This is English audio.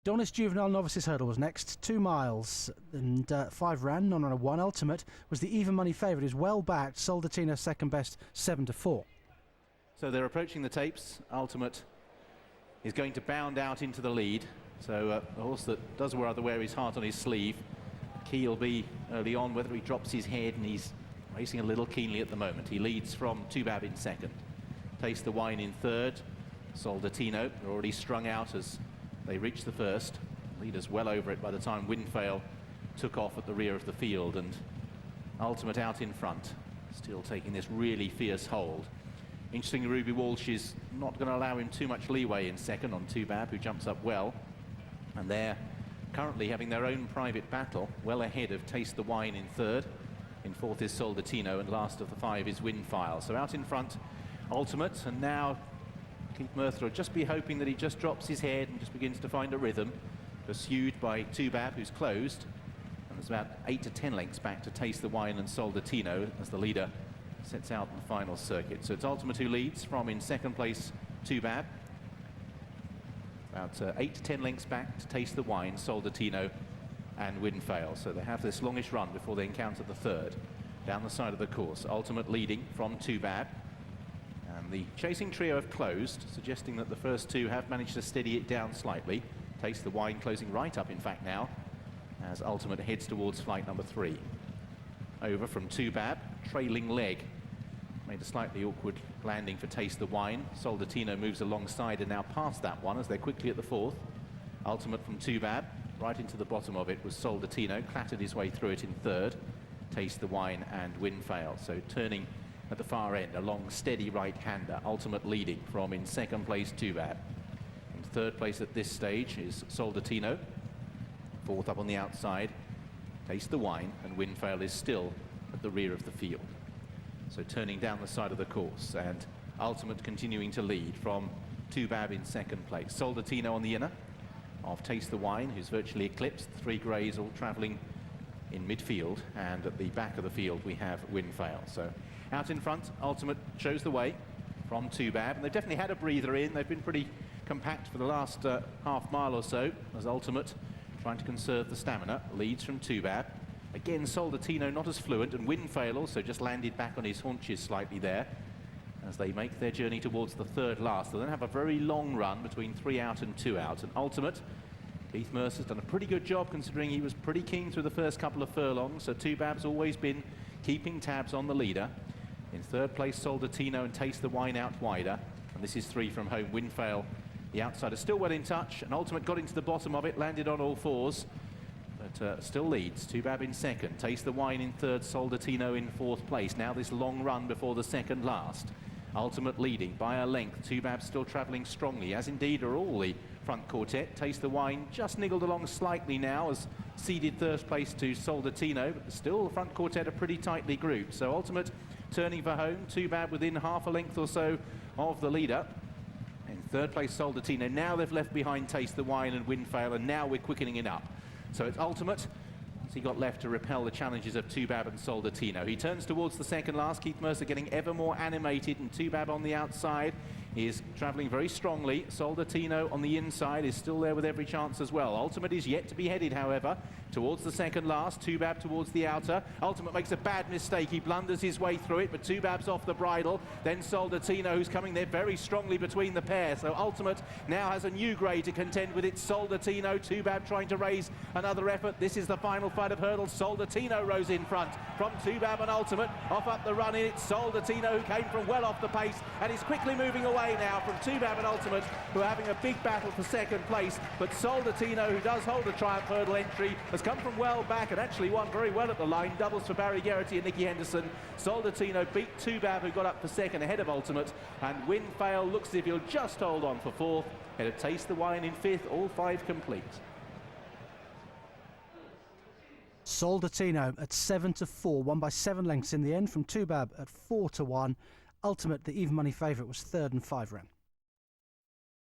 Adonis Juvenile Novices hurdle was next, 2 miles and 5 ran, non-runner 1. Ultimate was the even money favourite, is well backed. Soldatino second best, 7-4. So they're approaching the tapes. Ultimate is going to bound out into the lead. So a horse that does rather wear his heart on his sleeve. Key will be early on whether he drops his head, and he's racing a little keenly at the moment. He leads from Tubab in second. Taste the Wine in third. Soldatino already strung out as they reached the first. Leaders well over it by the time Windfail took off at the rear of the field, and Ultimate out in front, still taking this really fierce hold. Interesting, Ruby Walsh is not going to allow him too much leeway in second on Tubab, who jumps up well. And they're currently having their own private battle, well ahead of Taste the Wine in third. In fourth is Soldatino, and last of the 5 is Windfail. So out in front, Ultimate, and now Keith Merthyr will just be hoping that he just drops his head and just begins to find a rhythm, pursued by Tubab, who's closed. And there's about 8 to 10 lengths back to Taste the Wine and Soldatino as the leader sets out in the final circuit. So it's Ultimate who leads from, in second place, Tubab. About 8 to 10 lengths back to Taste the Wine, Soldatino and Windfail. So they have this longish run before they encounter the third. Down the side of the course, Ultimate leading from Tubab. And the chasing trio have closed, suggesting that the first two have managed to steady it down slightly. Taste the Wine closing right up, in fact, now, as Ultimate heads towards flight number 3. Over from Tubab, trailing leg. Made a slightly awkward landing for Taste the Wine. Soldatino moves alongside and now past that one as they're quickly at the fourth. Ultimate from Tubab, right into the bottom of it was Soldatino, clattered his way through it in third. Taste the Wine and Windfail. So turning at the far end, a long, steady right-hander. Ultimate leading from, in second place, Tubab. In third place at this stage is Soldatino. Fourth up on the outside, Taste the Wine, and Windfail is still at the rear of the field. So turning down the side of the course, and Ultimate continuing to lead from Tubab in second place. Soldatino on the inner of Taste the Wine, who's virtually eclipsed. 3 greys all travelling in midfield, and at the back of the field we have Windfail. So out in front, Ultimate shows the way from Tubab, and they've definitely had a breather in. They've been pretty compact for the last half mile or so, as Ultimate, trying to conserve the stamina, leads from Tubab. Again, Soldatino not as fluent, and Windfail also just landed back on his haunches slightly there as they make their journey towards the third last. They then have a very long run between 3 out and 2 out, and Ultimate, Keith Mertyr's done a pretty good job considering he was pretty keen through the first couple of furlongs, so Tubab's always been keeping tabs on the leader. In third place, Soldatino and Taste the Wine out wider, and this is 3 from home. Windfail, the outsider, still well in touch, and Ultimate got into the bottom of it, landed on all fours, but still leads. Tubab in second, Taste the Wine in third, Soldatino in fourth place. Now this long run before the second last. Ultimate leading by a length. Tubab still travelling strongly, as indeed are all the front quartet. Taste the Wine just niggled along slightly now as ceded third place to Soldatino, but still the front quartet are pretty tightly grouped. So Ultimate turning for home, Tubab within half a length or so of the leader. In third place, Soldatino. Now they've left behind Taste the Wine and Windfail, and now we're quickening it up. So it's Ultimate. He got left to repel the challenges of Tubab and Soldatino. He turns towards the second last. Keith Merthyr getting ever more animated, and Tubab on the outside is travelling very strongly. Soldatino on the inside is still there with every chance as well. Ultimate is yet to be headed, however, towards the second last. Tubab towards the outer. Ultimate makes a bad mistake. He blunders his way through it, but Tubab's off the bridle. Then Soldatino, who's coming there very strongly between the pair. So Ultimate now has a new grey to contend with. It's Soldatino. Tubab trying to raise another effort. This is the final fight of hurdles. Soldatino rose in front from Tubab and Ultimate. Off up the run in, it's Soldatino, who came from well off the pace and is quickly moving away now from Tubab and Ultimate, who are having a big battle for second place. But Soldatino, who does hold a Triumph hurdle entry, has come from well back and actually won very well at the line. Doubles for Geraghty and Nicky Henderson. Soldatino beat Tubab, who got up for second ahead of Ultimate, and Windfail looks as if he'll just hold on for fourth. He'll Taste the Wine in fifth, all 5 complete. Soldatino at 7-4, won by 7 lengths in the end from Tubab at 4-1. Ultimate, the even money favourite, was third and 5 ran.